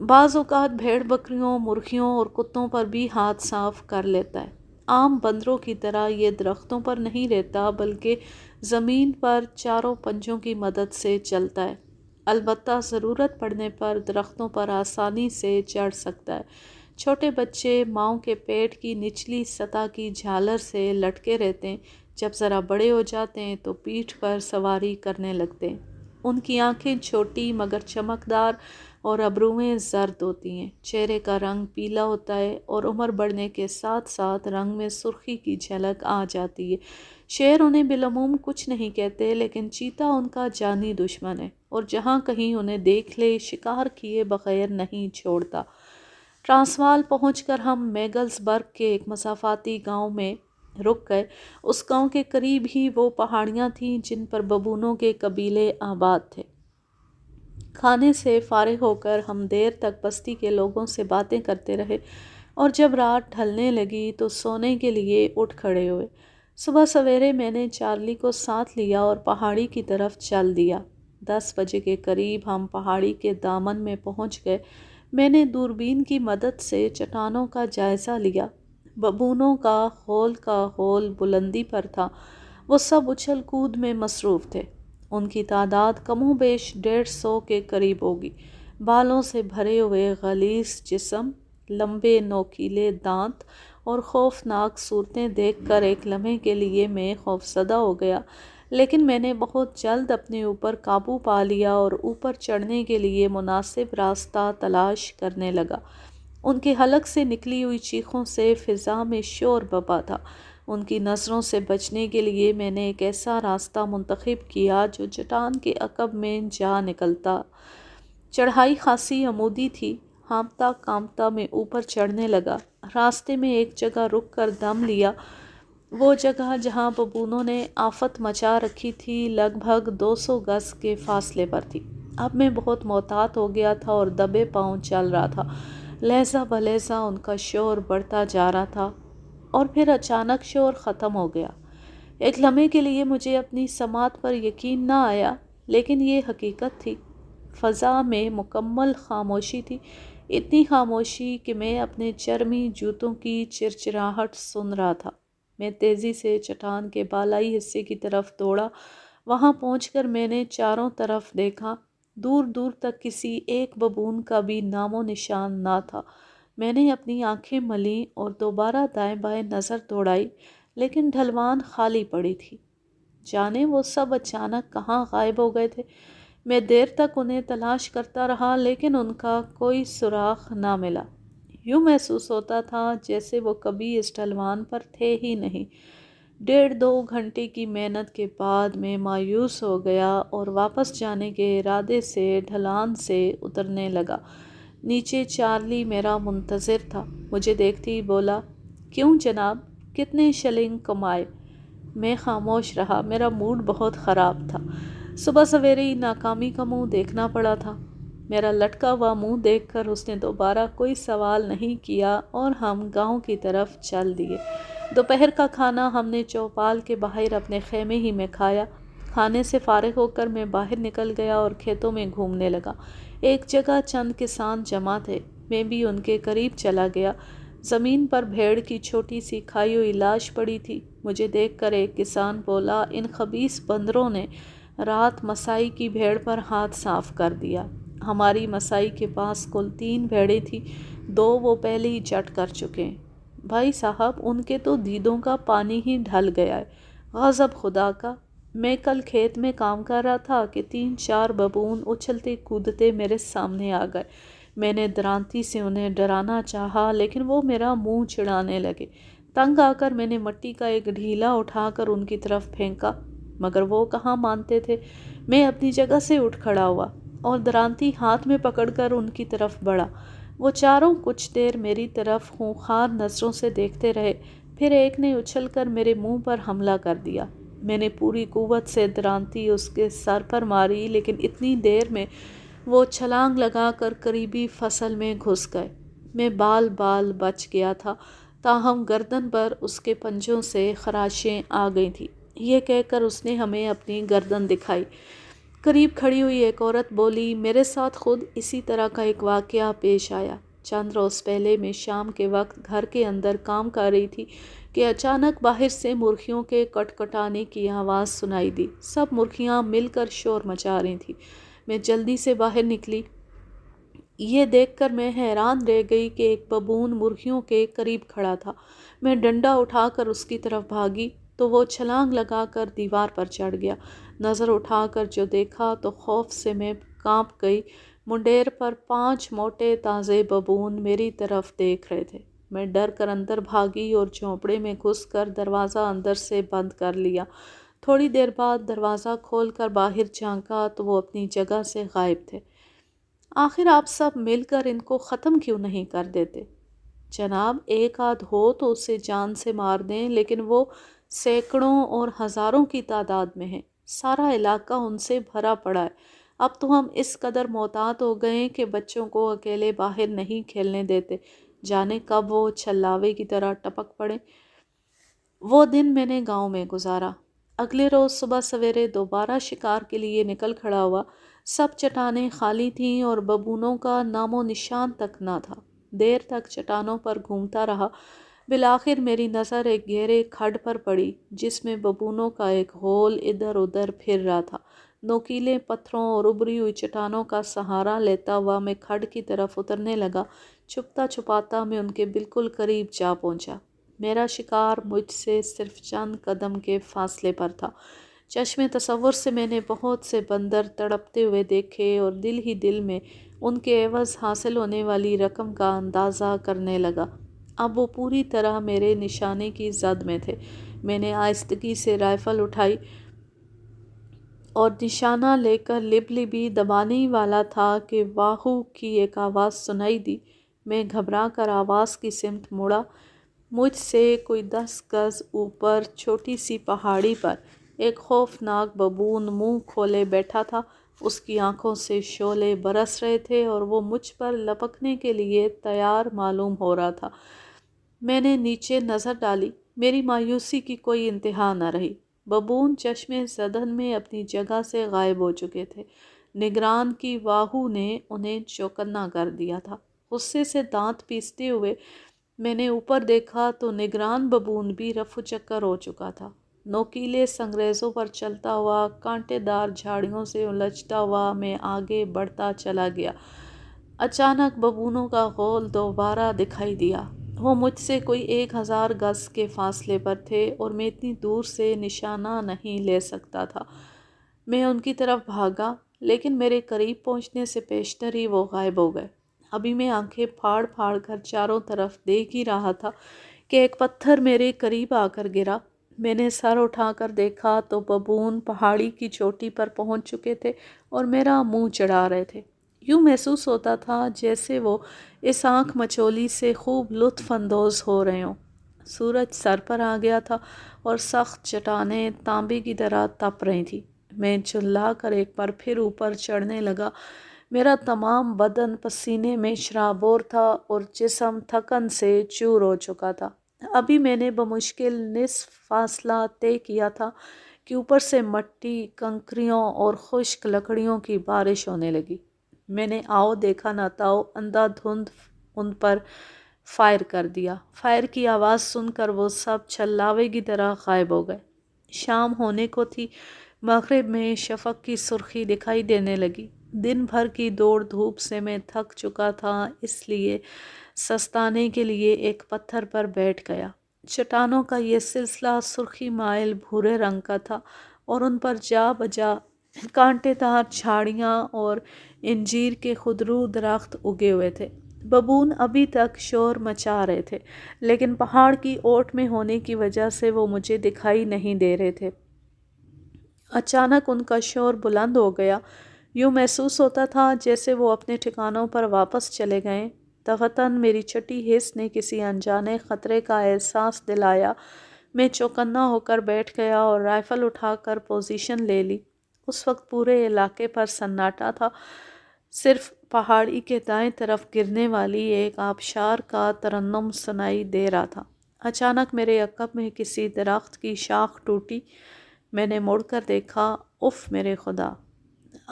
بعض اوقات بھیڑ بکریوں، مرغیوں اور کتوں پر بھی ہاتھ صاف کر لیتا ہے۔ عام بندروں کی طرح یہ درختوں پر نہیں رہتا بلکہ زمین پر چاروں پنجوں کی مدد سے چلتا ہے۔ البتہ ضرورت پڑنے پر درختوں پر آسانی سے چڑھ سکتا ہے۔ چھوٹے بچے ماؤں کے پیٹ کی نچلی سطح کی جھالر سے لٹکے رہتے ہیں، جب ذرا بڑے ہو جاتے ہیں تو پیٹھ پر سواری کرنے لگتے ہیں۔ ان کی آنکھیں چھوٹی مگر چمکدار اور ابرویں زرد ہوتی ہیں، چہرے کا رنگ پیلا ہوتا ہے اور عمر بڑھنے کے ساتھ ساتھ رنگ میں سرخی کی جھلک آ جاتی ہے۔ شیر انہیں بالعموم کچھ نہیں کہتے، لیکن چیتا ان کا جانی دشمن ہے اور جہاں کہیں انہیں دیکھ لے شکار کیے بغیر نہیں چھوڑتا۔ ٹرانسوال پہنچ کر ہم میگلز برگ کے ایک مسافاتی گاؤں میں رک گئے۔ اس گاؤں کے قریب ہی وہ پہاڑیاں تھیں جن پر ببونوں کے قبیلے آباد تھے۔ کھانے سے فارغ ہو کر ہم دیر تک بستی کے لوگوں سے باتیں کرتے رہے اور جب رات ڈھلنے لگی تو سونے کے لیے اٹھ کھڑے ہوئے۔ صبح سویرے میں نے چارلی کو ساتھ لیا اور پہاڑی کی طرف چل دیا۔ 10 بجے کے قریب ہم پہاڑی کے دامن میں پہنچ گئے۔ میں نے دوربین کی مدد سے چٹانوں کا جائزہ لیا۔ ببونوں کا ہول بلندی پر تھا۔ وہ سب اچھل کود میں مصروف تھے۔ ان کی تعداد کم و بیش 150 کے قریب ہوگی۔ بالوں سے بھرے ہوئے غلیظ جسم، لمبے نوکیلے دانت اور خوفناک صورتیں دیکھ کر ایک لمحے کے لیے میں خوفزدہ ہو گیا، لیکن میں نے بہت جلد اپنے اوپر قابو پا لیا اور اوپر چڑھنے کے لیے مناسب راستہ تلاش کرنے لگا۔ ان کے حلق سے نکلی ہوئی چیخوں سے فضا میں شور بپا تھا۔ ان کی نظروں سے بچنے کے لیے میں نے ایک ایسا راستہ منتخب کیا جو چٹان کے عقب میں جا نکلتا۔ چڑھائی خاصی عمودی تھی۔ ہانپتا کانپتا میں اوپر چڑھنے لگا۔ راستے میں ایک جگہ رک کر دم لیا۔ وہ جگہ جہاں ببونوں نے آفت مچا رکھی تھی لگ بھگ 200 گز کے فاصلے پر تھی۔ اب میں بہت محتاط ہو گیا تھا اور دبے پاؤں چل رہا تھا۔ لہجہ بلہجہ ان کا شور بڑھتا جا رہا تھا اور پھر اچانک شور ختم ہو گیا۔ ایک لمحے کے لیے مجھے اپنی سماعت پر یقین نہ آیا، لیکن یہ حقیقت تھی۔ فضا میں مکمل خاموشی تھی، اتنی خاموشی کہ میں اپنے چرمی جوتوں کی چرچراہٹ سن رہا تھا۔ میں تیزی سے چٹان کے بالائی حصے کی طرف دوڑا۔ وہاں پہنچ کر میں نے چاروں طرف دیکھا۔ دور دور تک کسی ایک ببون کا بھی نام و نشان نہ تھا۔ میں نے اپنی آنکھیں ملیں اور دوبارہ دائیں بائیں نظر دوڑائی، لیکن ڈھلوان خالی پڑی تھی۔ جانے وہ سب اچانک کہاں غائب ہو گئے تھے۔ میں دیر تک انہیں تلاش کرتا رہا، لیکن ان کا کوئی سراغ نہ ملا۔ یوں محسوس ہوتا تھا جیسے وہ کبھی اس ڈھلوان پر تھے ہی نہیں۔ 1.5-2 گھنٹے کی محنت کے بعد میں مایوس ہو گیا اور واپس جانے کے ارادے سے ڈھلان سے اترنے لگا۔ نیچے چارلی میرا منتظر تھا۔ مجھے دیکھتے ہی بولا، "کیوں جناب، کتنے شلنگ کمائے؟" میں خاموش رہا۔ میرا موڈ بہت خراب تھا۔ صبح سویرے ہی ناکامی کا منہ دیکھنا پڑا تھا۔ میرا لٹکا ہوا منہ دیکھ کر اس نے دوبارہ کوئی سوال نہیں کیا اور ہم گاؤں کی طرف چل دیے۔ دوپہر کا کھانا ہم نے چوپال کے باہر اپنے خیمے ہی میں کھایا۔ کھانے سے فارغ ہو کر میں باہر نکل گیا اور کھیتوں میں گھومنے لگا۔ ایک جگہ چند کسان جمع تھے، میں بھی ان کے قریب چلا گیا۔ زمین پر بھیڑ کی چھوٹی سی کھائی ہوئی لاش پڑی تھی۔ مجھے دیکھ کر ایک کسان بولا، "ان خبیث بندروں نے رات مسائی کی بھیڑ پر ہاتھ صاف کر دیا۔ ہماری مسائی کے پاس کل 3 بھیڑیں تھیں، 2 وہ پہلے ہی چٹ کر چکے ہیں۔ بھائی صاحب، ان کے تو دیدوں کا پانی ہی ڈھل گیا ہے۔ غضب خدا کا! میں کل کھیت میں کام کر رہا تھا کہ 3-4 ببون اچھلتے کودتے میرے سامنے آ گئے۔ میں نے درانتی سے انہیں ڈرانا چاہا، لیکن وہ میرا منہ چڑھانے لگے۔ تنگ آ کر میں نے مٹی کا ایک ڈھیلا اٹھا کر ان کی طرف پھینکا، مگر وہ کہاں مانتے تھے۔ میں اپنی جگہ سے اٹھ کھڑا ہوا اور درانتی ہاتھ میں پکڑ کر ان کی طرف بڑھا۔ وہ چاروں کچھ دیر میری طرف خونخوار نظروں سے دیکھتے رہے، پھر ایک نے اچھل کر میرے منہ پر حملہ کر دیا۔ میں نے پوری قوت سے درانتی اس کے سر پر ماری، لیکن اتنی دیر میں وہ چھلانگ لگا کر قریبی فصل میں گھس گئے۔ میں بال بال بچ گیا تھا، تاہم گردن پر اس کے پنجوں سے خراشیں آ گئی تھیں۔ یہ کہہ کر اس نے ہمیں اپنی گردن دکھائی۔ قریب کھڑی ہوئی ایک عورت بولی، میرے ساتھ خود اسی طرح کا ایک واقعہ پیش آیا۔ چند روز پہلے میں شام کے وقت گھر کے اندر کام کر رہی تھی کہ اچانک باہر سے مرغیوں کے کٹکٹانے کی آواز سنائی دی۔ سب مرغیاں مل کر شور مچا رہی تھیں۔ میں جلدی سے باہر نکلی۔ یہ دیکھ کر میں حیران رہ گئی کہ ایک ببون مرغیوں کے قریب کھڑا تھا۔ میں ڈنڈا اٹھا کر اس کی طرف بھاگی تو وہ چھلانگ لگا کر دیوار پر چڑھ گیا۔ نظر اٹھا کر جو دیکھا تو خوف سے میں کانپ گئی۔ منڈیر پر 5 موٹے تازے ببون میری طرف دیکھ رہے تھے۔ میں ڈر کر اندر بھاگی اور جھونپڑے میں گھس کر دروازہ اندر سے بند کر لیا۔ تھوڑی دیر بعد دروازہ کھول کر باہر جھانکا تو وہ اپنی جگہ سے غائب تھے۔ آخر آپ سب مل کر ان کو ختم کیوں نہیں کر دیتے؟ جناب، ایک آدھ ہو تو اسے جان سے مار دیں، لیکن وہ سینکڑوں اور ہزاروں کی تعداد میں ہیں۔ سارا علاقہ ان سے بھرا پڑا ہے۔ اب تو ہم اس قدر محتاط ہو گئے کہ بچوں کو اکیلے باہر نہیں کھیلنے دیتے، جانے کب وہ چھلاوے کی طرح ٹپک پڑے۔ وہ دن میں نے گاؤں میں گزارا۔ اگلے روز صبح سویرے دوبارہ شکار کے لیے نکل کھڑا ہوا۔ سب چٹانیں خالی تھیں اور ببونوں کا نام و نشان تک نہ تھا۔ دیر تک چٹانوں پر گھومتا رہا۔ بالآخر میری نظر ایک گہرے کھڈ پر پڑی جس میں ببونوں کا ایک ہول ادھر ادھر پھر رہا تھا۔ نوکیلے پتھروں اور ابری ہوئی چٹانوں کا سہارا لیتا ہوا میں کھڈ کی طرف اترنے لگا۔ چھپتا چھپاتا میں ان کے بالکل قریب جا پہنچا۔ میرا شکار مجھ سے صرف چند قدم کے فاصلے پر تھا۔ چشم تصور سے میں نے بہت سے بندر تڑپتے ہوئے دیکھے اور دل ہی دل میں ان کے عوض حاصل ہونے والی رقم کا اندازہ کرنے لگا۔ اب وہ پوری طرح میرے نشانے کی زد میں تھے۔ میں نے آہستگی سے رائفل اٹھائی اور نشانہ لے کر لب لبی دبانے ہی والا تھا کہ واہو کی ایک آواز سنائی دی۔ میں گھبرا کر آواز کی سمت مڑا۔ مجھ سے کوئی 10 گز اوپر چھوٹی سی پہاڑی پر ایک خوفناک ببون منہ کھولے بیٹھا تھا۔ اس کی آنکھوں سے شعلے برس رہے تھے اور وہ مجھ پر لپکنے کے لیے تیار معلوم ہو رہا تھا۔ میں نے نیچے نظر ڈالی۔ میری مایوسی کی کوئی انتہا نہ رہی۔ ببون چشمے زدن میں اپنی جگہ سے غائب ہو چکے تھے۔ نگران کی واہو نے انہیں چوکنا کر دیا تھا۔ غصے سے دانت پیستے ہوئے میں نے اوپر دیکھا تو نگران ببون بھی رفو چکر ہو چکا تھا۔ نوکیلے سنگریزوں پر چلتا ہوا، کانٹے دار جھاڑیوں سے الجھتا ہوا میں آگے بڑھتا چلا گیا۔ اچانک ببونوں کا غول دوبارہ دکھائی دیا۔ وہ مجھ سے کوئی 1000 گز کے فاصلے پر تھے اور میں اتنی دور سے نشانہ نہیں لے سکتا تھا۔ میں ان کی طرف بھاگا، لیکن میرے قریب پہنچنے سے پیشتر ہی وہ غائب ہو گئے۔ ابھی میں آنکھیں پھاڑ پھاڑ کر چاروں طرف دیکھ ہی رہا تھا کہ ایک پتھر میرے قریب آ کر گرا۔ میں نے سر اٹھا کر دیکھا تو ببون پہاڑی کی چوٹی پر پہنچ چکے تھے اور میرا منہ چڑھا رہے تھے۔ یوں محسوس ہوتا تھا جیسے وہ اس آنکھ مچولی سے خوب لطف اندوز ہو رہے ہوں۔ سورج سر پر آ گیا تھا اور سخت چٹانیں تانبے کی طرح تپ رہی تھیں۔ میں چلا کر ایک بار پھر اوپر چڑھنے لگا۔ میرا تمام بدن پسینے میں شرابور تھا اور جسم تھکن سے چور ہو چکا تھا۔ ابھی میں نے بمشکل نصف فاصلہ طے کیا تھا کہ اوپر سے مٹی، کنکریوں اور خشک لکڑیوں کی بارش ہونے لگی۔ میں نے آؤ دیکھا نہ تاؤ اندھا دھند ان پر فائر کر دیا۔ فائر کی آواز سن کر وہ سب چھلاوے کی طرح غائب ہو گئے۔ شام ہونے کو تھی۔ مغرب میں شفق کی سرخی دکھائی دینے لگی۔ دن بھر کی دوڑ دھوپ سے میں تھک چکا تھا، اس لیے سستانے کے لیے ایک پتھر پر بیٹھ گیا۔ چٹانوں کا یہ سلسلہ سرخی مائل بھورے رنگ کا تھا اور ان پر جا بجا کانٹے دار جھاڑیاں اور انجیر کے خودرو درخت اگے ہوئے تھے۔ ببون ابھی تک شور مچا رہے تھے، لیکن پہاڑ کی اوٹ میں ہونے کی وجہ سے وہ مجھے دکھائی نہیں دے رہے تھے۔ اچانک ان کا شور بلند ہو گیا۔ یوں محسوس ہوتا تھا جیسے وہ اپنے ٹھکانوں پر واپس چلے گئے۔ دفعتاً میری چھٹی حس نے کسی انجانے خطرے کا احساس دلایا۔ میں چوکنا ہو کر بیٹھ گیا اور رائفل اٹھا کر پوزیشن لے لی۔ اس وقت پورے علاقے پر سناٹا تھا۔ صرف پہاڑی کے دائیں طرف گرنے والی ایک آبشار کا ترنم سنائی دے رہا تھا۔ اچانک میرے عقب میں کسی درخت کی شاخ ٹوٹی۔ میں نے مڑ کر دیکھا۔ اف میرے خدا!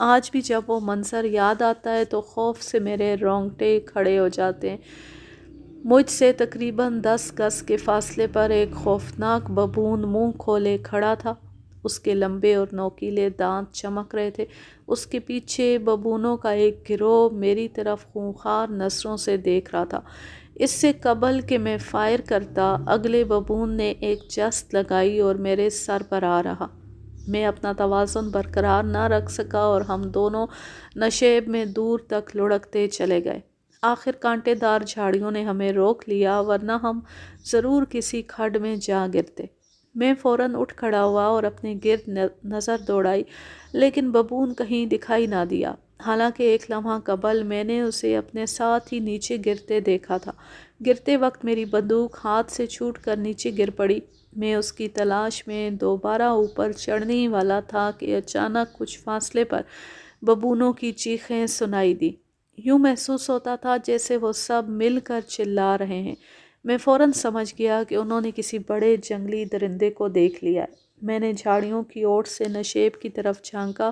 آج بھی جب وہ منظر یاد آتا ہے تو خوف سے میرے رونگٹے کھڑے ہو جاتے ہیں۔ مجھ سے تقریباً 10 گز کے فاصلے پر ایک خوفناک ببون منہ کھولے کھڑا تھا۔ اس کے لمبے اور نوکیلے دانت چمک رہے تھے۔ اس کے پیچھے ببونوں کا ایک گروہ میری طرف خونخوار نظروں سے دیکھ رہا تھا۔ اس سے قبل کہ میں فائر کرتا، اگلے ببون نے ایک جست لگائی اور میرے سر پر آ رہا۔ میں اپنا توازن برقرار نہ رکھ سکا اور ہم دونوں نشیب میں دور تک لڑکتے چلے گئے۔ آخر کانٹے دار جھاڑیوں نے ہمیں روک لیا، ورنہ ہم ضرور کسی کھڈ میں جا گرتے۔ میں فوراً اٹھ کھڑا ہوا اور اپنے گرد نظر دوڑائی، لیکن ببون کہیں دکھائی نہ دیا، حالانکہ ایک لمحہ قبل میں نے اسے اپنے ساتھ ہی نیچے گرتے دیکھا تھا۔ گرتے وقت میری بندوق ہاتھ سے چھوٹ کر نیچے گر پڑی۔ میں اس کی تلاش میں دوبارہ اوپر چڑھنے ہی والا تھا کہ اچانک کچھ فاصلے پر ببونوں کی چیخیں سنائی دی۔ یوں محسوس ہوتا تھا جیسے وہ سب مل کر چلا رہے ہیں۔ میں فوراً سمجھ گیا کہ انہوں نے کسی بڑے جنگلی درندے کو دیکھ لیا ہے۔ میں نے جھاڑیوں کی اوٹ سے نشیب کی طرف جھانکا۔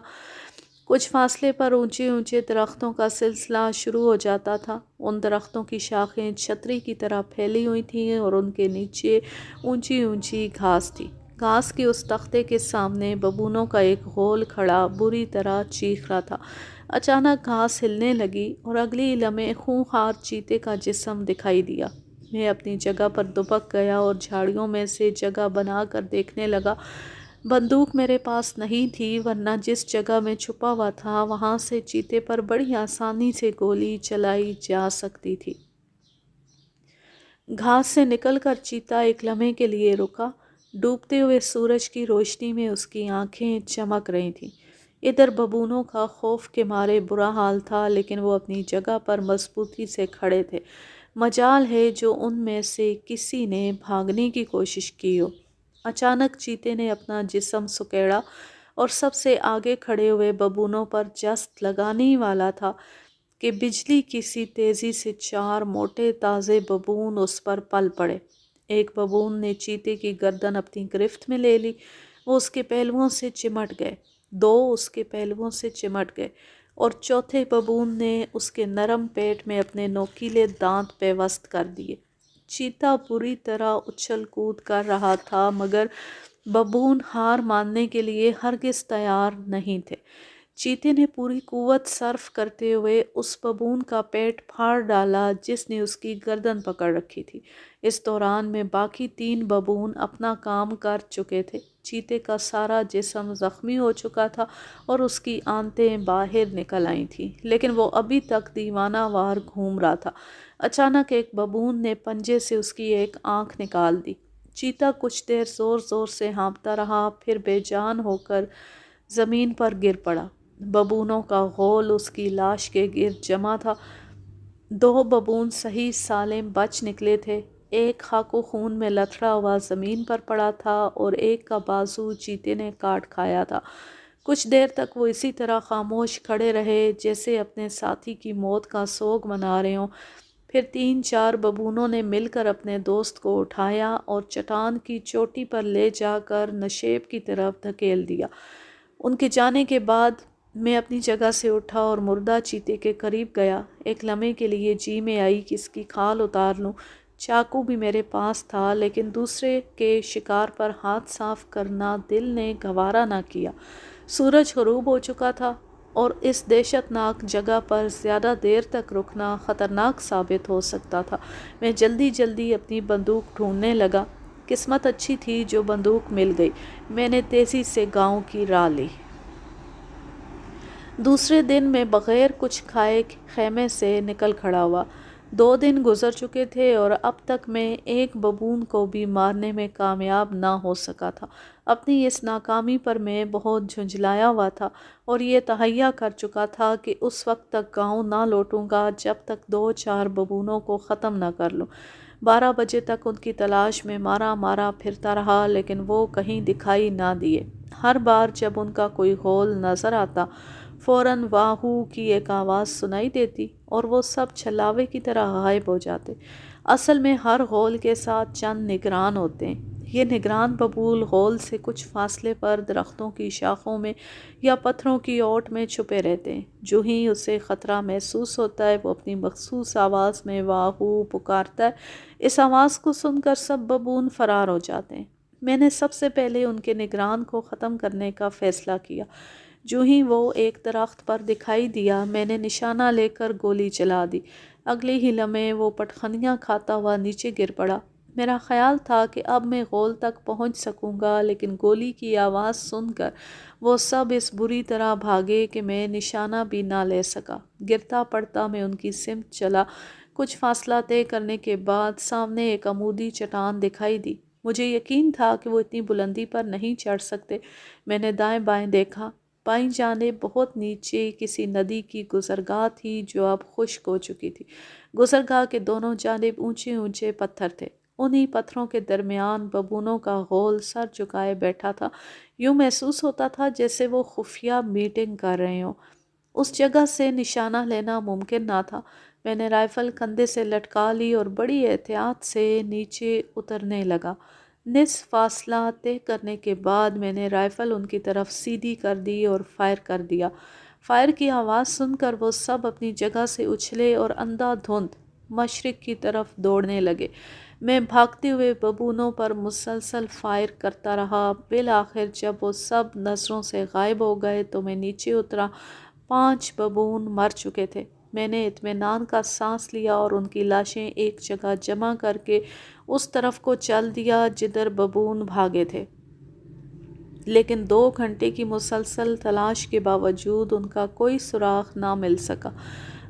کچھ فاصلے پر اونچے اونچے درختوں کا سلسلہ شروع ہو جاتا تھا۔ ان درختوں کی شاخیں چھتری کی طرح پھیلی ہوئی تھیں اور ان کے نیچے اونچی اونچی گھاس تھی۔ گھاس کے اس تختے کے سامنے ببونوں کا ایک غول کھڑا بری طرح چیخ رہا تھا۔ اچانک گھاس ہلنے لگی اور اگلی لمحے خونخوار چیتے کا جسم دکھائی دیا۔ میں اپنی جگہ پر دبک گیا اور جھاڑیوں میں سے جگہ بنا کر دیکھنے لگا۔ بندوق میرے پاس نہیں تھی، ورنہ جس جگہ میں چھپا ہوا تھا وہاں سے چیتے پر بڑی آسانی سے گولی چلائی جا سکتی تھی۔ گھاس سے نکل کر چیتا ایک لمحے کے لیے رکا۔ ڈوبتے ہوئے سورج کی روشنی میں اس کی آنکھیں چمک رہی تھیں۔ ادھر ببونوں کا خوف کے مارے برا حال تھا، لیکن وہ اپنی جگہ پر مضبوطی سے کھڑے تھے۔ مجال ہے جو ان میں سے کسی نے بھاگنے کی کوشش کی ہو۔ اچانک چیتے نے اپنا جسم سکیڑا اور سب سے آگے کھڑے ہوئے ببونوں پر جست لگانے ہی والا تھا کہ بجلی کی سی تیزی سے 4 موٹے تازے ببون اس پر پل پڑے۔ ایک ببون نے چیتے کی گردن اپنی گرفت میں لے لی۔ وہ اس کے پہلوؤں سے چمٹ گئے، 2 اس کے پہلوؤں سے چمٹ گئے اور چوتھے ببون نے اس کے نرم پیٹ میں اپنے نوکیلے دانت پیوست کر دیے۔ چیتا بری طرح اچھل کود کر رہا تھا، مگر ببون ہار ماننے کے لیے ہرگز تیار نہیں تھے۔ چیتے نے پوری قوت صرف کرتے ہوئے اس ببون کا پیٹ پھاڑ ڈالا جس نے اس کی گردن پکڑ رکھی تھی۔ اس دوران میں باقی 3 ببون اپنا کام کر چکے تھے۔ چیتے کا سارا جسم زخمی ہو چکا تھا اور اس کی آنتیں باہر نکل آئی تھیں، لیکن وہ ابھی تک دیوانہ وار گھوم رہا تھا۔ اچانک ایک ببون نے پنجے سے اس کی ایک آنکھ نکال دی۔ چیتا کچھ دیر زور زور سے ہانپتا رہا، پھر بے جان ہو کر زمین پر گر پڑا۔ ببونوں کا غول اس کی لاش کے گرد جمع تھا۔ 2 ببون صحیح سالم بچ نکلے تھے۔ ایک خاک و خون میں لتھڑا ہوا زمین پر پڑا تھا اور ایک کا بازو چیتے نے کاٹ کھایا تھا۔ کچھ دیر تک وہ اسی طرح خاموش کھڑے رہے جیسے اپنے ساتھی کی موت کا سوگ منا رہے ہوں۔ پھر 3-4 ببونوں نے مل کر اپنے دوست کو اٹھایا اور چٹان کی چوٹی پر لے جا کر نشیب کی طرف دھکیل دیا۔ ان کے جانے کے بعد میں اپنی جگہ سے اٹھا اور مردہ چیتے کے قریب گیا۔ ایک لمحے کے لیے جی میں آئی کہ اس کی کھال اتار لوں۔ چاقو بھی میرے پاس تھا، لیکن دوسرے کے شکار پر ہاتھ صاف کرنا دل نے گوارا نہ کیا۔ سورج غروب ہو چکا تھا اور اس دہشت ناک جگہ پر زیادہ دیر تک رکنا خطرناک ثابت ہو سکتا تھا۔ میں جلدی جلدی اپنی بندوق ڈھونڈنے لگا۔ قسمت اچھی تھی جو بندوق مل گئی۔ میں نے تیزی سے گاؤں کی راہ لی۔ دوسرے دن میں بغیر کچھ کھائے خیمے سے نکل کھڑا ہوا۔ 2 دن گزر چکے تھے اور اب تک میں ایک ببون کو بھی مارنے میں کامیاب نہ ہو سکا تھا۔ اپنی اس ناکامی پر میں بہت جھنجھلایا ہوا تھا اور یہ تہیہ کر چکا تھا کہ اس وقت تک گاؤں نہ لوٹوں گا جب تک 2-4 ببونوں کو ختم نہ کر لوں۔ 12 بجے تک ان کی تلاش میں مارا مارا پھرتا رہا، لیکن وہ کہیں دکھائی نہ دیے۔ ہر بار جب ان کا کوئی غول نظر آتا، فوراً واہ ہو کی ایک آواز سنائی دیتی اور وہ سب چھلاوے کی طرح غائب ہو جاتے۔ اصل میں ہر غول کے ساتھ چند نگران ہوتے ہیں۔ یہ نگران ببول غول سے کچھ فاصلے پر درختوں کی شاخوں میں یا پتھروں کی اوٹ میں چھپے رہتے ہیں۔ جو ہی اسے خطرہ محسوس ہوتا ہے وہ اپنی مخصوص آواز میں واہو پکارتا ہے۔ اس آواز کو سن کر سب ببون فرار ہو جاتے ہیں۔ میں نے سب سے پہلے ان کے نگران کو ختم کرنے کا فیصلہ کیا۔ جو ہی وہ ایک درخت پر دکھائی دیا میں نے نشانہ لے کر گولی چلا دی۔ اگلے ہی لمحے وہ پٹخنیاں کھاتا ہوا نیچے گر پڑا۔ میرا خیال تھا کہ اب میں غول تک پہنچ سکوں گا، لیکن گولی کی آواز سن کر وہ سب اس بری طرح بھاگے کہ میں نشانہ بھی نہ لے سکا۔ گرتا پڑتا میں ان کی سمت چلا۔ کچھ فاصلہ طے کرنے کے بعد سامنے ایک عمودی چٹان دکھائی دی۔ مجھے یقین تھا کہ وہ اتنی بلندی پر نہیں چڑھ سکتے۔ میں نے دائیں بائیں دیکھا۔ بائیں جانب بہت نیچے کسی ندی کی گزرگاہ تھی جو اب خشک ہو چکی تھی۔ گزرگاہ کے دونوں جانب اونچے اونچے پتھر تھے۔ انہی پتھروں کے درمیان ببونوں کا غول سر جھکائے بیٹھا تھا۔ یوں محسوس ہوتا تھا جیسے وہ خفیہ میٹنگ کر رہے ہوں۔ اس جگہ سے نشانہ لینا ممکن نہ تھا۔ میں نے رائفل کندھے سے لٹکا لی اور بڑی احتیاط سے نیچے اترنے لگا۔ نصف فاصلہ طے کرنے کے بعد میں نے رائفل ان کی طرف سیدھی کر دی اور فائر کر دیا۔ فائر کی آواز سن کر وہ سب اپنی جگہ سے اچھلے اور اندھا دھند مشرق کی طرف دوڑنے لگے۔ میں بھاگتے ہوئے ببونوں پر مسلسل فائر کرتا رہا۔ بالآخر جب وہ سب نظروں سے غائب ہو گئے تو میں نیچے اترا۔ 5 ببون مر چکے تھے۔ میں نے اطمینان کا سانس لیا اور ان کی لاشیں ایک جگہ جمع کر کے اس طرف کو چل دیا جدھر ببون بھاگے تھے، لیکن 2 گھنٹے کی مسلسل تلاش کے باوجود ان کا کوئی سراغ نہ مل سکا۔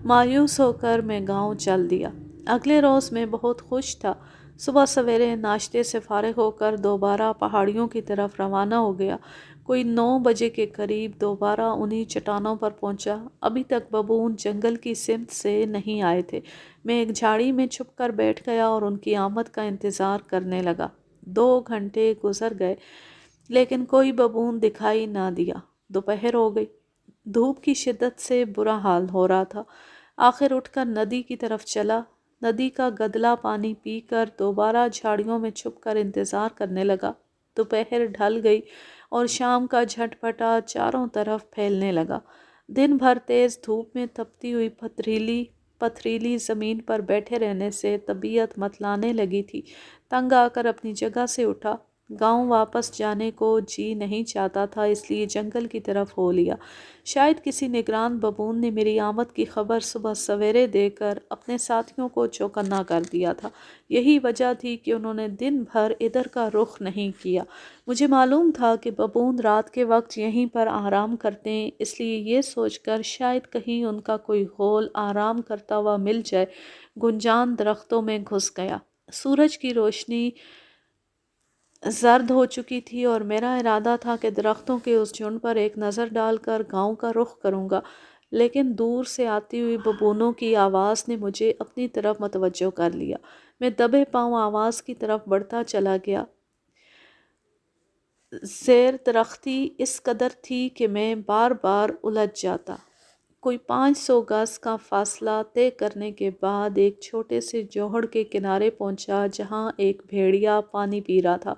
مایوس ہو کر میں گاؤں چل دیا۔ اگلے روز میں بہت خوش تھا۔ صبح سویرے ناشتے سے فارغ ہو کر دوبارہ پہاڑیوں کی طرف روانہ ہو گیا۔ کوئی 9 بجے کے قریب دوبارہ انہی چٹانوں پر پہنچا۔ ابھی تک ببون جنگل کی سمت سے نہیں آئے تھے۔ میں ایک جھاڑی میں چھپ کر بیٹھ گیا اور ان کی آمد کا انتظار کرنے لگا۔ 2 گھنٹے گزر گئے لیکن کوئی ببون دکھائی نہ دیا۔ دوپہر ہو گئی۔ دھوپ کی شدت سے برا حال ہو رہا تھا۔ آخر اٹھ کر ندی کی طرف چلا۔ ندی کا گدلا پانی پی کر دوبارہ جھاڑیوں میں چھپ کر انتظار کرنے لگا۔ دوپہر ڈھل گئی اور شام کا جھٹپٹا چاروں طرف پھیلنے لگا۔ دن بھر تیز دھوپ میں تپتی ہوئی پتھریلی زمین پر بیٹھے رہنے سے طبیعت متلانے لگی تھی۔ تنگ آ کر اپنی جگہ سے اٹھا۔ گاؤں واپس جانے کو جی نہیں چاہتا تھا، اس لیے جنگل کی طرف ہو لیا۔ شاید کسی نگران ببون نے میری آمد کی خبر صبح سویرے دے کر اپنے ساتھیوں کو چوکنا کر دیا تھا۔ یہی وجہ تھی کہ انہوں نے دن بھر ادھر کا رخ نہیں کیا۔ مجھے معلوم تھا کہ ببون رات کے وقت یہیں پر آرام کرتے ہیں، اس لیے یہ سوچ کر شاید کہیں ان کا کوئی غول آرام کرتا ہوا مل جائے، گنجان درختوں میں گھس گیا۔ سورج کی روشنی زرد ہو چکی تھی اور میرا ارادہ تھا کہ درختوں کے اس جھنڈ پر ایک نظر ڈال کر گاؤں کا رخ کروں گا، لیکن دور سے آتی ہوئی ببونوں کی آواز نے مجھے اپنی طرف متوجہ کر لیا۔ میں دبے پاؤں آواز کی طرف بڑھتا چلا گیا۔ زیر درختی اس قدر تھی کہ میں بار بار الجھ جاتا۔ کوئی 500 گز کا فاصلہ طے کرنے کے بعد ایک چھوٹے سے جوہڑ کے کنارے پہنچا جہاں ایک بھیڑیا پانی پی رہا تھا۔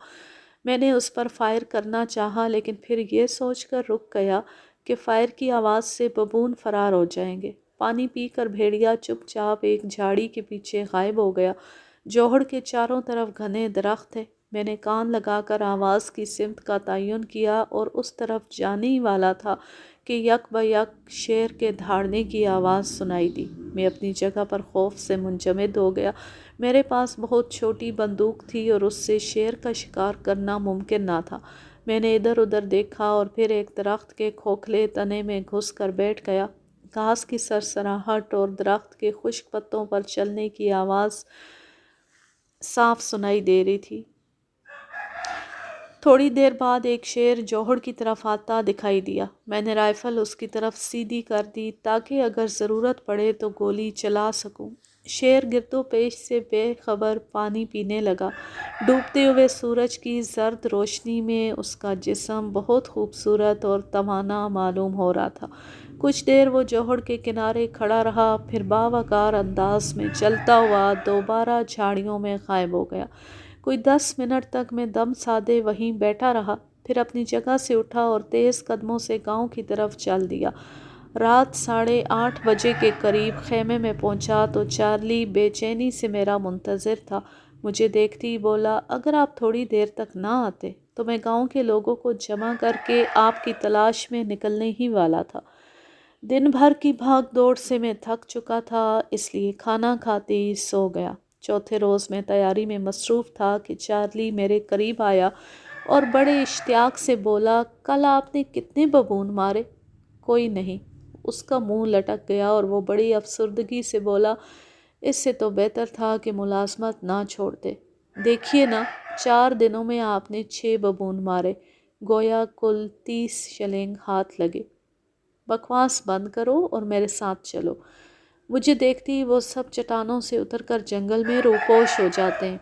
میں نے اس پر فائر کرنا چاہا لیکن پھر یہ سوچ کر رک گیا کہ فائر کی آواز سے ببون فرار ہو جائیں گے۔ پانی پی کر بھیڑیا چپ چاپ ایک جھاڑی کے پیچھے غائب ہو گیا۔ جوہڑ کے چاروں طرف گھنے درخت تھے۔ میں نے کان لگا کر آواز کی سمت کا تعین کیا اور اس طرف جانے ہی والا تھا کہ یک بہ یک شیر کے دھاڑنے کی آواز سنائی دی۔ میں اپنی جگہ پر خوف سے منجمد ہو گیا۔ میرے پاس بہت چھوٹی بندوق تھی اور اس سے شیر کا شکار کرنا ممکن نہ تھا۔ میں نے ادھر ادھر دیکھا اور پھر ایک درخت کے کھوکھلے تنے میں گھس کر بیٹھ گیا۔ گھاس کی سرسراہٹ اور درخت کے خشک پتوں پر چلنے کی آواز صاف سنائی دے رہی تھی۔ تھوڑی دیر بعد ایک شیر جوہڑ کی طرف آتا دکھائی دیا۔ میں نے رائفل اس کی طرف سیدھی کر دی تاکہ اگر ضرورت پڑے تو گولی چلا سکوں۔ شیر گرد و پیش سے بے خبر پانی پینے لگا۔ ڈوبتے ہوئے سورج کی زرد روشنی میں اس کا جسم بہت خوبصورت اور توانا معلوم ہو رہا تھا۔ کچھ دیر وہ جوہڑ کے کنارے کھڑا رہا، پھر باوقار انداز میں چلتا ہوا دوبارہ جھاڑیوں میں غائب ہو گیا۔ کوئی 10 منٹ تک میں دم سادے وہیں بیٹھا رہا، پھر اپنی جگہ سے اٹھا اور تیز قدموں سے گاؤں کی طرف چل دیا۔ رات 8:30 بجے کے قریب خیمے میں پہنچا تو چارلی بے چینی سے میرا منتظر تھا۔ مجھے دیکھتے ہی بولا، اگر آپ تھوڑی دیر تک نہ آتے تو میں گاؤں کے لوگوں کو جمع کر کے آپ کی تلاش میں نکلنے ہی والا تھا۔ دن بھر کی بھاگ دوڑ سے میں تھک چکا تھا، اس لیے کھانا کھاتے ہی سو گیا۔ چوتھے روز میں تیاری میں مصروف تھا کہ چارلی میرے قریب آیا اور بڑے اشتیاق سے بولا، کل آپ نے کتنے ببون مارے؟ کوئی نہیں۔ اس کا منہ لٹک گیا اور وہ بڑی افسردگی سے بولا، اس سے تو بہتر تھا کہ ملازمت نہ چھوڑتے۔ دیکھیے نا، 4 دنوں میں آپ نے 6 ببون مارے، گویا کل 30 شلنگ ہاتھ لگے۔ بکواس بند کرو اور میرے ساتھ چلو۔ مجھے دیکھتی ہی وہ سب چٹانوں سے اتر کر جنگل میں روپوش ہو جاتے ہیں۔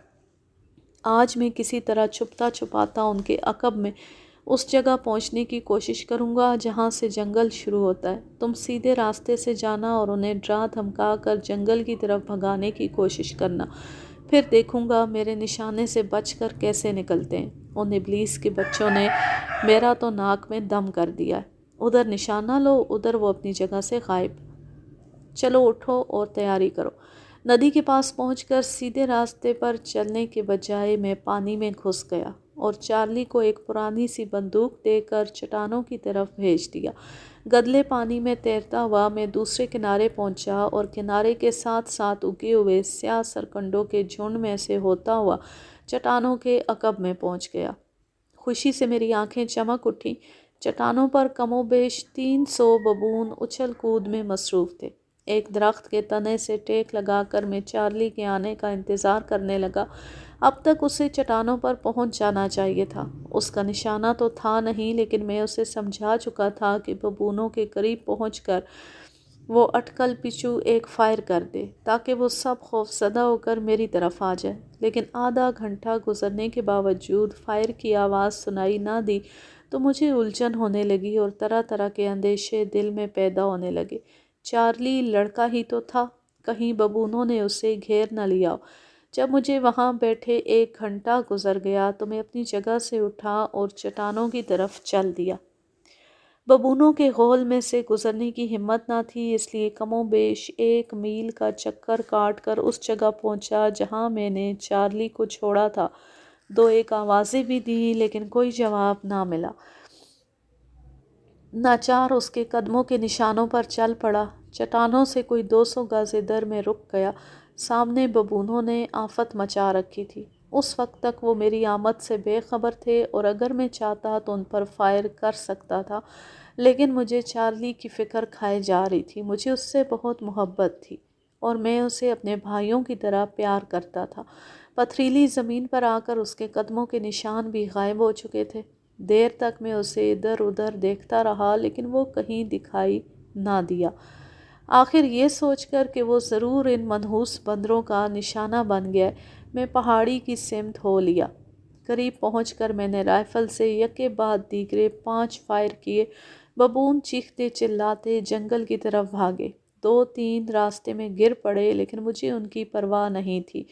آج میں کسی طرح چھپتا چھپاتا ان کے عقب میں اس جگہ پہنچنے کی کوشش کروں گا جہاں سے جنگل شروع ہوتا ہے۔ تم سیدھے راستے سے جانا اور انہیں ڈرا دھمکا کر جنگل کی طرف بھگانے کی کوشش کرنا، پھر دیکھوں گا میرے نشانے سے بچ کر کیسے نکلتے ہیں۔ ان ابلیس کے بچوں نے میرا تو ناک میں دم کر دیا ہے۔ ادھر نشانہ لو، ادھر وہ اپنی جگہ سے غائب۔ چلو اٹھو اور تیاری کرو۔ ندی کے پاس پہنچ کر سیدھے راستے پر چلنے کے بجائے میں پانی میں گھس گیا اور چارلی کو ایک پرانی سی بندوق دے کر چٹانوں کی طرف بھیج دیا۔ گدلے پانی میں تیرتا ہوا میں دوسرے کنارے پہنچا اور کنارے کے ساتھ ساتھ اگے ہوئے سیاہ سرکنڈوں کے جھنڈ میں سے ہوتا ہوا چٹانوں کے عقب میں پہنچ گیا۔ خوشی سے میری آنکھیں چمک اٹھیں۔ چٹانوں پر کم و بیش 300 ببون اچھل کود میں مصروف تھے۔ ایک درخت کے تنے سے ٹیک لگا کر میں چارلی کے آنے کا انتظار کرنے لگا۔ اب تک اسے چٹانوں پر پہنچ جانا چاہیے تھا۔ اس کا نشانہ تو تھا نہیں، لیکن میں اسے سمجھا چکا تھا کہ ببونوں کے قریب پہنچ کر وہ اٹکل پچو ایک فائر کر دے تاکہ وہ سب خوف زدہ ہو کر میری طرف آ جائے۔ لیکن آدھا گھنٹہ گزرنے کے باوجود فائر کی آواز سنائی نہ دی تو مجھے الجھن ہونے لگی اور طرح طرح کے اندیشے دل میں پیدا ہونے لگے۔ چارلی لڑکا ہی تو تھا، کہیں ببونوں نے اسے گھیر نہ لیا ہو۔ جب مجھے وہاں بیٹھے 1 گھنٹہ گزر گیا تو میں اپنی جگہ سے اٹھا اور چٹانوں کی طرف چل دیا۔ ببونوں کے غول میں سے گزرنے کی ہمت نہ تھی، اس لیے کم و بیش 1 میل کا چکر کاٹ کر اس جگہ پہنچا جہاں میں نے چارلی کو چھوڑا تھا۔ 2-1 آوازیں بھی دیں لیکن کوئی جواب نہ ملا۔ ناچار اس کے قدموں کے نشانوں پر چل پڑا۔ چٹانوں سے کوئی 200 گز ادھر میں رک گیا۔ سامنے ببونوں نے آفت مچا رکھی تھی۔ اس وقت تک وہ میری آمد سے بے خبر تھے اور اگر میں چاہتا تو ان پر فائر کر سکتا تھا، لیکن مجھے چارلی کی فکر کھائے جا رہی تھی۔ مجھے اس سے بہت محبت تھی اور میں اسے اپنے بھائیوں کی طرح پیار کرتا تھا۔ پتھریلی زمین پر آ کر اس کے قدموں کے نشان بھی غائب ہو چکے تھے۔ دیر تک میں اسے ادھر ادھر دیکھتا رہا لیکن وہ کہیں دکھائی نہ دیا۔ آخر یہ سوچ کر کہ وہ ضرور ان منحوس بندروں کا نشانہ بن گیا، میں پہاڑی کی سمت ہو لیا۔ قریب پہنچ کر میں نے رائفل سے یکے بعد دیگرے 5 فائر کیے۔ ببون چیختے چلاتے جنگل کی طرف بھاگے۔ 2-3 راستے میں گر پڑے لیکن مجھے ان کی پرواہ نہیں تھی۔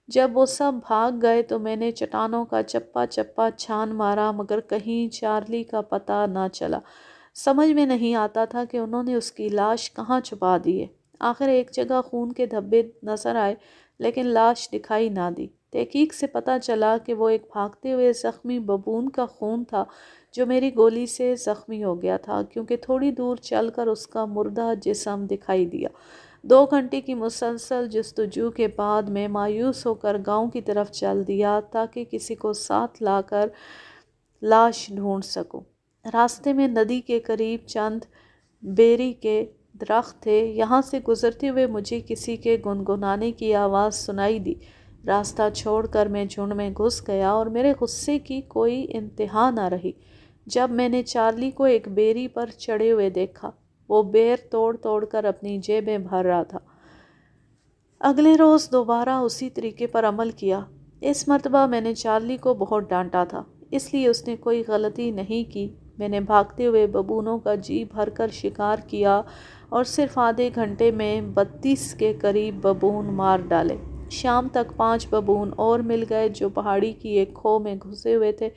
جب وہ سب بھاگ گئے تو میں نے چٹانوں کا چپا چپا چھان مارا مگر کہیں چارلی کا پتہ نہ چلا۔ سمجھ میں نہیں آتا تھا کہ انہوں نے اس کی لاش کہاں چھپا دی ہے۔ آخر ایک جگہ خون کے دھبے نظر آئے لیکن لاش دکھائی نہ دی۔ تحقیق سے پتہ چلا کہ وہ ایک بھاگتے ہوئے زخمی ببون کا خون تھا جو میری گولی سے زخمی ہو گیا تھا، کیونکہ تھوڑی دور چل کر اس کا مردہ جسم دکھائی دیا۔ 2 گھنٹے کی مسلسل جستجو کے بعد میں مایوس ہو کر گاؤں کی طرف چل دیا تاکہ کسی کو ساتھ لا کر لاش ڈھونڈ سکوں۔ راستے میں ندی کے قریب چند بیری کے درخت تھے، یہاں سے گزرتے ہوئے مجھے کسی کے گنگنانے کی آواز سنائی دی۔ راستہ چھوڑ کر میں جھنڈ میں گھس گیا اور میرے غصے کی کوئی انتہا نہ رہی جب میں نے چارلی کو ایک بیری پر چڑھے ہوئے دیکھا۔ وہ بیر توڑ توڑ کر اپنی جیبیں بھر رہا تھا۔ اگلے روز دوبارہ اسی طریقے پر عمل کیا۔ اس مرتبہ میں نے چارلی کو بہت ڈانٹا تھا، اس لیے اس نے کوئی غلطی نہیں کی۔ میں نے بھاگتے ہوئے ببونوں کا جی بھر کر شکار کیا اور صرف آدھے گھنٹے میں 32 کے قریب ببون مار ڈالے۔ شام تک 5 ببون اور مل گئے جو پہاڑی کی ایک کھو میں گھسے ہوئے تھے۔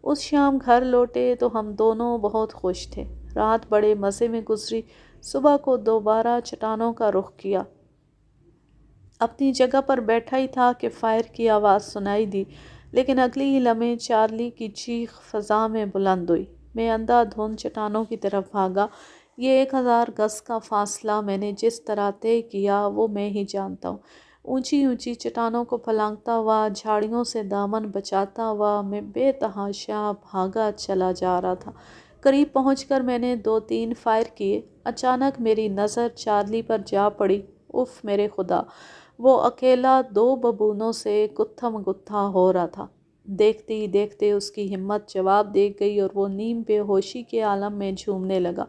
اس شام گھر لوٹے تو ہم دونوں بہت خوش تھے۔ رات بڑے مزے میں گزری۔ صبح کو دوبارہ چٹانوں کا رخ کیا۔ اپنی جگہ پر بیٹھا ہی تھا کہ فائر کی آواز سنائی دی، لیکن اگلی ہی لمحے چارلی کی چیخ فضا میں بلند ہوئی۔ میں اندھا دھند چٹانوں کی طرف بھاگا۔ یہ 1000 گز کا فاصلہ میں نے جس طرح طے کیا وہ میں ہی جانتا ہوں۔ اونچی اونچی چٹانوں کو پھلانگتا ہوا، جھاڑیوں سے دامن بچاتا ہوا میں بے تحاشا بھاگا چلا جا رہا تھا۔ قریب پہنچ کر میں نے 2-3 فائر کیے۔ اچانک میری نظر چارلی پر جا پڑی۔ اف میرے خدا! وہ اکیلا 2 ببونوں سے گتھم گتھا ہو رہا تھا۔ دیکھتے ہی دیکھتے اس کی ہمت جواب دے گئی اور وہ نیم بے ہوشی کے عالم میں جھومنے لگا۔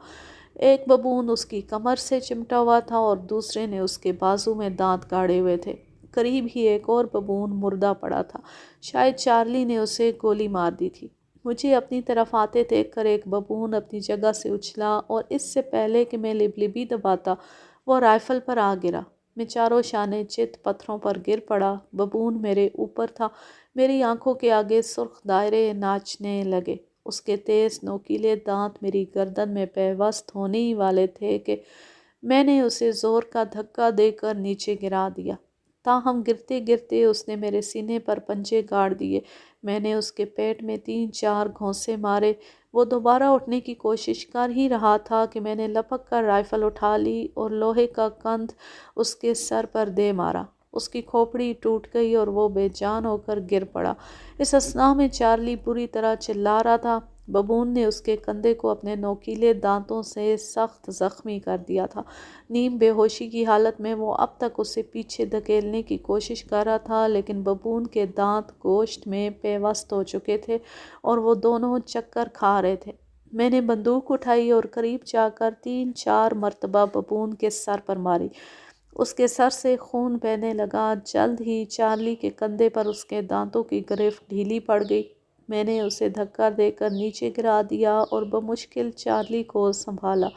ایک ببون اس کی کمر سے چمٹا ہوا تھا اور دوسرے نے اس کے بازو میں دانت گاڑے ہوئے تھے۔ قریب ہی ایک اور ببون مردہ پڑا تھا۔ شاید چارلی نے اسے گولی مار دی تھی۔ مجھے اپنی طرف آتے دیکھ کر ایک ببون اپنی جگہ سے اچھلا اور اس سے پہلے کہ میں لبلبی دباتا وہ رائفل پر آ گرا۔ میں چاروں شانے چت پتھروں پر گر پڑا۔ ببون میرے اوپر تھا۔ میری آنکھوں کے آگے سرخ دائرے ناچنے لگے۔ اس کے تیز نوکیلے دانت میری گردن میں پیوست ہونے ہی والے تھے کہ میں نے اسے زور کا دھکا دے کر نیچے گرا دیا۔ تاہم گرتے گرتے اس نے میرے سینے پر پنجے گاڑ دیے۔ میں نے اس کے پیٹ میں 3-4 گھونسے مارے۔ وہ دوبارہ اٹھنے کی کوشش کر ہی رہا تھا کہ میں نے لپک کر رائفل اٹھا لی اور لوہے کا کند اس کے سر پر دے مارا۔ اس کی کھوپڑی ٹوٹ گئی اور وہ بے جان ہو کر گر پڑا۔ اس اثناء میں چارلی بری طرح چلا رہا تھا۔ ببون نے اس کے کندھے کو اپنے نوکیلے دانتوں سے سخت زخمی کر دیا تھا۔ نیم بے ہوشی کی حالت میں وہ اب تک اسے پیچھے دھکیلنے کی کوشش کر رہا تھا، لیکن ببون کے دانت گوشت میں پیوست ہو چکے تھے اور وہ دونوں چکر کھا رہے تھے۔ میں نے بندوق اٹھائی اور قریب جا کر 3-4 مرتبہ ببون کے سر پر ماری۔ اس کے سر سے خون بہنے لگا۔ جلد ہی چارلی کے کندھے پر اس کے دانتوں کی گرفت ڈھیلی پڑ گئی۔ میں نے اسے دھکا دے کر نیچے گرا دیا اور بمشکل چارلی کو سنبھالا۔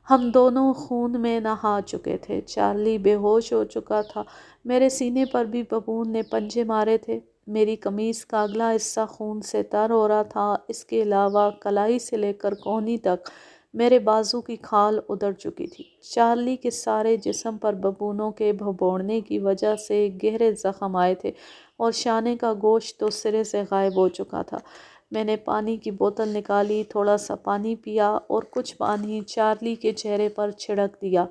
ہم دونوں خون میں نہا چکے تھے۔ چارلی بے ہوش ہو چکا تھا۔ میرے سینے پر بھی ببون نے پنجے مارے تھے۔ میری قمیص کا اگلا حصہ خون سے تر ہو رہا تھا۔ اس کے علاوہ کلائی سے لے کر کہنی تک میرے بازو کی کھال ادھڑ چکی تھی۔ چارلی کے سارے جسم پر ببونوں کے بھبوڑنے کی وجہ سے گہرے زخم آئے تھے اور شانے کا گوشت تو سرے سے غائب ہو چکا تھا۔ میں نے پانی کی بوتل نکالی، تھوڑا سا پانی پیا اور کچھ پانی چارلی کے چہرے پر چھڑک دیا۔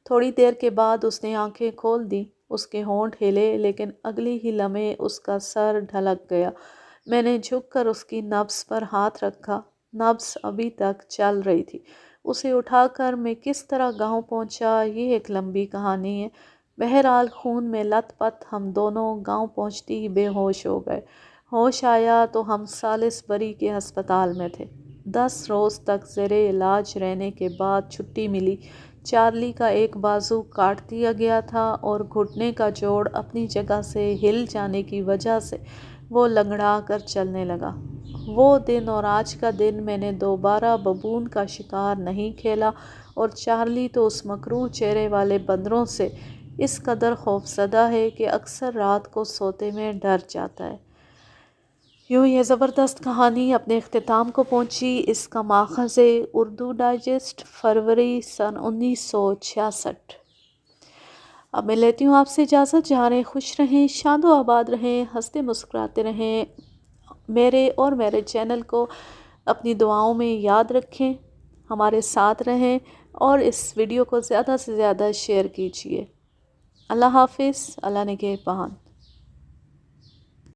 تھوڑی دیر کے بعد اس نے آنکھیں کھول دیں۔ اس کے ہونٹ ہلے، لیکن اگلی ہی لمحے اس کا سر ڈھلک گیا۔ میں نے جھک کر اس کی نبض پر ہاتھ رکھا۔ نبض ابھی تک چل رہی تھی۔ اسے اٹھا کر میں کس طرح گاؤں پہنچا یہ ایک لمبی کہانی ہے۔ بہرحال خون میں لت پت ہم دونوں گاؤں پہنچتی ہی بے ہوش ہو گئے۔ ہوش آیا تو ہم سالسبری کے ہسپتال میں تھے۔ 10 روز تک زیر علاج رہنے کے بعد چھٹی ملی۔ چارلی کا ایک بازو کاٹ دیا گیا تھا اور گھٹنے کا جوڑ اپنی جگہ سے ہل جانے کی وجہ سے وہ لنگڑا کر چلنے لگا۔ وہ دن اور آج کا دن میں نے دوبارہ ببون کا شکار نہیں کھیلا اور چارلی تو اس مکروہ چہرے والے بندروں سے اس قدر خوفزدہ ہے کہ اکثر رات کو سوتے میں ڈر جاتا ہے۔ یوں یہ زبردست کہانی اپنے اختتام کو پہنچی۔ اس کا ماخذ ہے اردو ڈائجسٹ، فروری سن 1966۔ اب میں لیتی ہوں آپ سے اجازت۔ جہاں رہیں خوش رہیں، شاد و آباد رہیں، ہنستے مسکراتے رہیں۔ میرے اور میرے چینل کو اپنی دعاؤں میں یاد رکھیں، ہمارے ساتھ رہیں اور اس ویڈیو کو زیادہ سے زیادہ شیئر کیجیے۔ اللہ حافظ، اللہ نگہبان۔